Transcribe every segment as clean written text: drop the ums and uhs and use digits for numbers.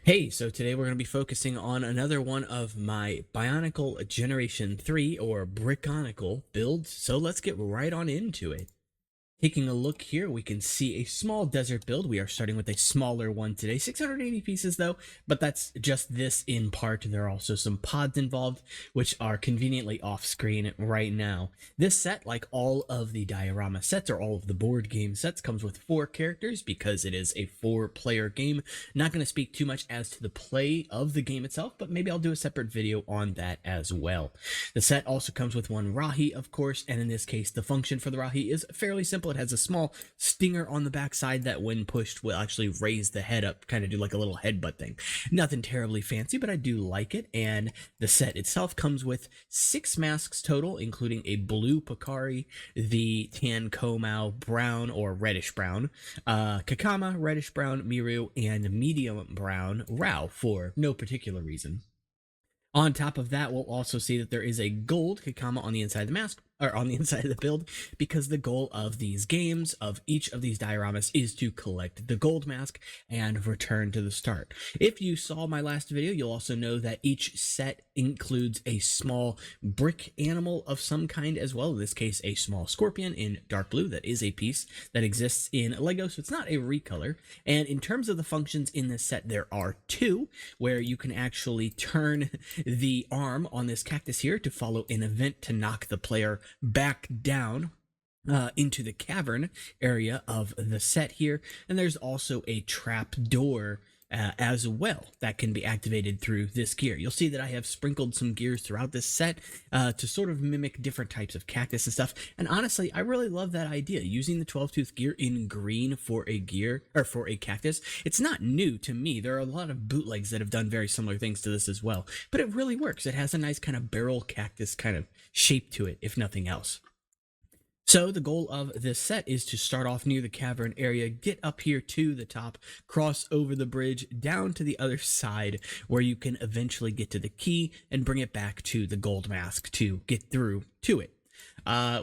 Hey, so today we're going to be focusing on another one of my Bionicle Generation 3 or Brickonicle builds, so let's get right on into it. Taking a look here, we can see a small desert build. We are starting with a smaller one today, 680 pieces though, but that's just this in part. There are also some pods involved, which are conveniently off screen right now. This set, like all of the diorama sets or all of the board game sets, comes with 4 characters because it is a 4-player game. Not going to speak too much as to the play of the game itself, but maybe I'll do a separate video on that as well. The set also comes with 1 Rahi, of course, and in this case, the function for the Rahi is fairly simple. It has a small stinger on the backside that when pushed will actually raise the head up, kind of do like a little headbutt thing. Nothing terribly fancy, but I do like it. And the set itself comes with 6 masks total, including a blue Pokari, the tan Komau brown or reddish brown, Kakama reddish brown Miru, and medium brown Rao for no particular reason. On top of that, we'll also see that there is a gold Kakama on the inside of the mask, or on the inside of the build, because the goal of these games, of each of these dioramas, is to collect the gold mask and return to the start. If you saw my last video, you'll also know that each set includes a small brick animal of some kind as well. In this case, a small scorpion in dark blue. That is a piece that exists in Lego, so it's not a recolor. And in terms of the functions in this set, there are 2, where you can actually turn the arm on this cactus here to follow an event to knock the player back down into the cavern area of the set here. And there's also a trap door as well that can be activated through this gear. You'll see that I have sprinkled some gears throughout this set to sort of mimic different types of cactus and stuff. And honestly, I really love that idea, using the 12-tooth gear in green for a gear or for a cactus. It's not new to me. There are a lot of bootlegs that have done very similar things to this as well, but it really works. It has a nice kind of barrel cactus kind of shape to it, if nothing else. So the goal of this set is to start off near the cavern area, get up here to the top, cross over the bridge down to the other side where you can eventually get to the key and bring it back to the gold mask to get through to it.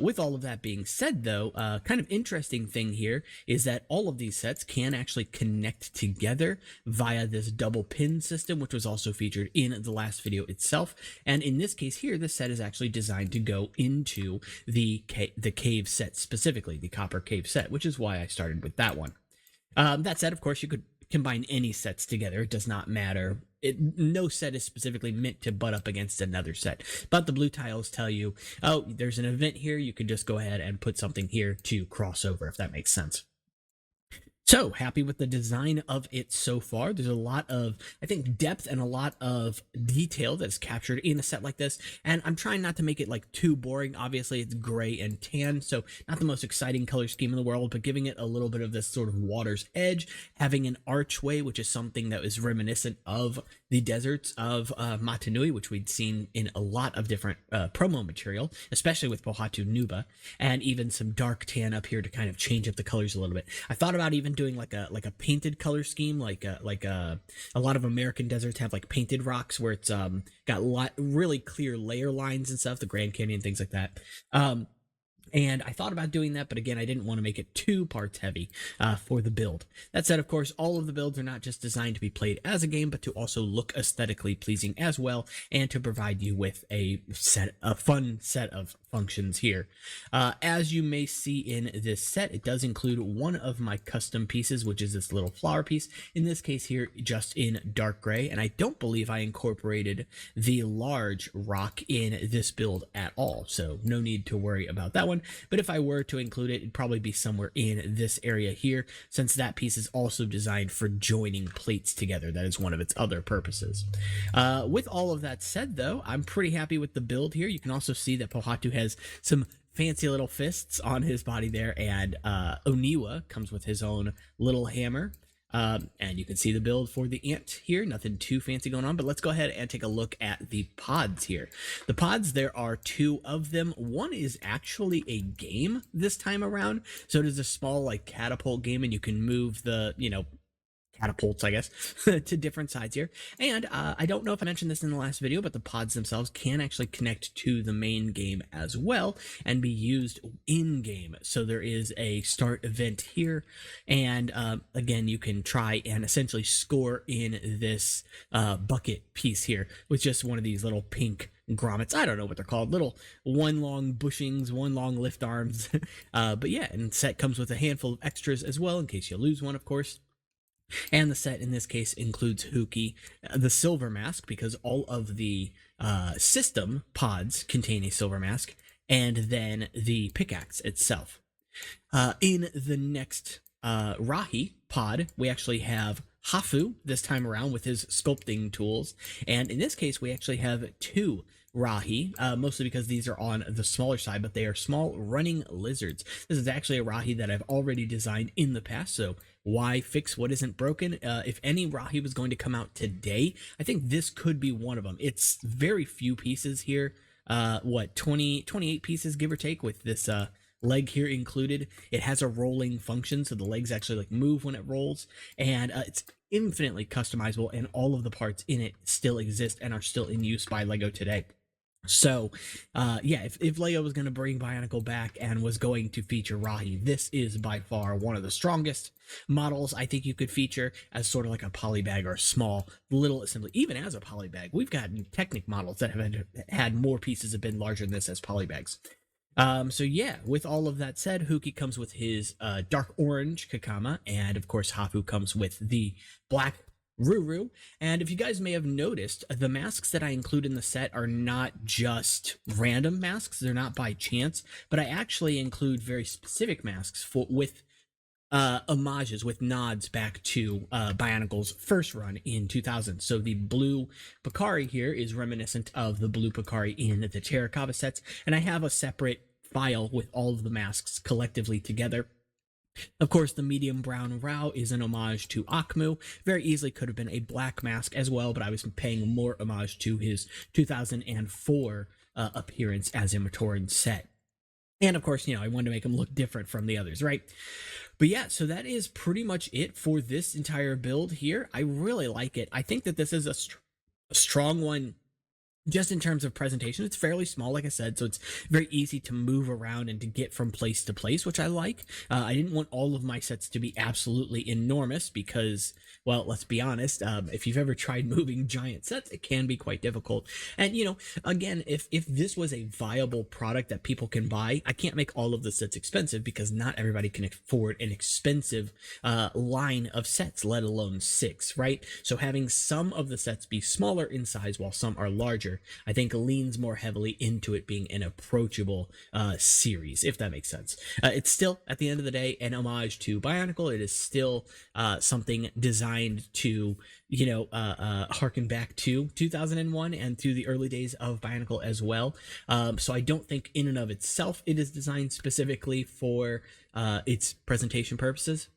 With all of that being said, though, kind of interesting thing here is that all of these sets can actually connect together via this double pin system, which was also featured in the last video itself. And in this case here, this set is actually designed to go into the cave set specifically, the copper cave set, which is why I started with that one. That said, of course, you could combine any sets together. It does not matter. No set is specifically meant to butt up against another set. But the blue tiles tell you, oh, there's an event here. You could just go ahead and put something here to cross over, if that makes sense. So happy with the design of it so far. There's a lot of, I think, depth and a lot of detail that's captured in a set like this. And I'm trying not to make it like too boring. Obviously, it's gray and tan, so not the most exciting color scheme in the world, but giving it a little bit of this sort of water's edge, having an archway, which is something that is reminiscent of the deserts of Matanui, which we'd seen in a lot of different promo material, especially with Pohatu Nuba, and even some dark tan up here to kind of change up the colors a little bit. I thought about even doing like a painted color scheme, like a lot of American deserts have like painted rocks where it's got really clear layer lines and stuff, the Grand Canyon, things like that. And I thought about doing that, but again, I didn't want to make it too parts heavy for the build. That said, of course, all of the builds are not just designed to be played as a game, but to also look aesthetically pleasing as well, and to provide you with a fun set of functions here. As you may see in this set, it does include one of my custom pieces, which is this little flower piece. In this case here, just in dark gray, and I don't believe I incorporated the large rock in this build at all, so no need to worry about that one. But if I were to include it, it'd probably be somewhere in this area here, since that piece is also designed for joining plates together. That is one of its other purposes. With all of that said, though, I'm pretty happy with the build here. You can also see that Pohatu has some fancy little fists on his body there, and Oniwa comes with his own little hammer. And you can see the build for the ant here. Nothing too fancy going on, but let's go ahead and take a look at the pods here. The pods, there are 2 of them. One is actually a game this time around. So it is a small like catapult game, and you can move the, catapults, I guess, to different sides here. And I don't know if I mentioned this in the last video, but the pods themselves can actually connect to the main game as well and be used in game. So there is a start event here, and again, you can try and essentially score in this bucket piece here with just one of these little pink grommets. I don't know what they're called, little one long bushings, one long lift arms. But yeah, and the set comes with a handful of extras as well in case you lose one, of course. And the set in this case includes Huki, the silver mask, because all of the system pods contain a silver mask, and then the pickaxe itself. In the next Rahi pod, we actually have Hafu this time around with his sculpting tools, and in this case we actually have two Rahi, mostly because these are on the smaller side, but they are small running lizards. This is actually a Rahi that I've already designed in the past, so why fix what isn't broken? If any Rahi was going to come out today, I think this could be one of them. It's very few pieces here, 28 pieces give or take, with this leg here included. It has a rolling function, so the legs actually like move when it rolls, and it's infinitely customizable, and all of the parts in it still exist and are still in use by LEGO today. So yeah, if LEGO was going to bring Bionicle back and was going to feature Rahi, this is by far one of the strongest models I think you could feature as sort of like a polybag or a small little assembly. Even as a polybag, we've got Technic models that have had more pieces have been larger than this as polybags. So yeah, with all of that said, Huki comes with his dark orange Kakama, and of course Hafu comes with the black Ruru. And if you guys may have noticed, the masks that I include in the set are not just random masks, they're not by chance, but I actually include very specific masks with homages, with nods back to Bionicle's first run in 2000. So the blue Picari here is reminiscent of the blue Picari in the Terracotta sets, and I have a separate file with all of the masks collectively together. Of course, the medium brown Rao is an homage to Akmu. Very easily could have been a black mask as well, but I was paying more homage to his 2004 appearance as a Matoran set. And of course, you know, I wanted to make him look different from the others, right? But yeah, so that is pretty much it for this entire build here. I really like it. I think that this is a strong one. Just in terms of presentation, it's fairly small, like I said, so it's very easy to move around and to get from place to place, which I like. I didn't want all of my sets to be absolutely enormous because, well, let's be honest, if you've ever tried moving giant sets, it can be quite difficult. And, you know, again, if this was a viable product that people can buy, I can't make all of the sets expensive because not everybody can afford an expensive line of sets, let alone 6, right? So having some of the sets be smaller in size while some are larger, I think leans more heavily into it being an approachable series, if that makes sense. It's still, at the end of the day, an homage to Bionicle. It is still something designed to, you know, harken back to 2001 and to the early days of Bionicle as well. So I don't think in and of itself it is designed specifically for its presentation purposes.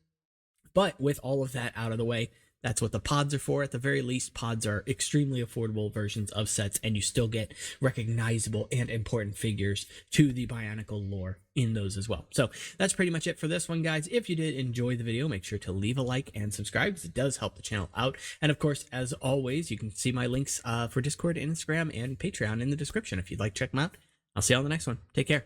But with all of that out of the way, that's what the pods are for. At the very least, pods are extremely affordable versions of sets, and you still get recognizable and important figures to the Bionicle lore in those as well. So that's pretty much it for this one, guys. If you did enjoy the video, make sure to leave a like and subscribe because it does help the channel out. And of course, as always, you can see my links for Discord, Instagram, and Patreon in the description if you'd like to check them out. I'll see you on the next one. Take care.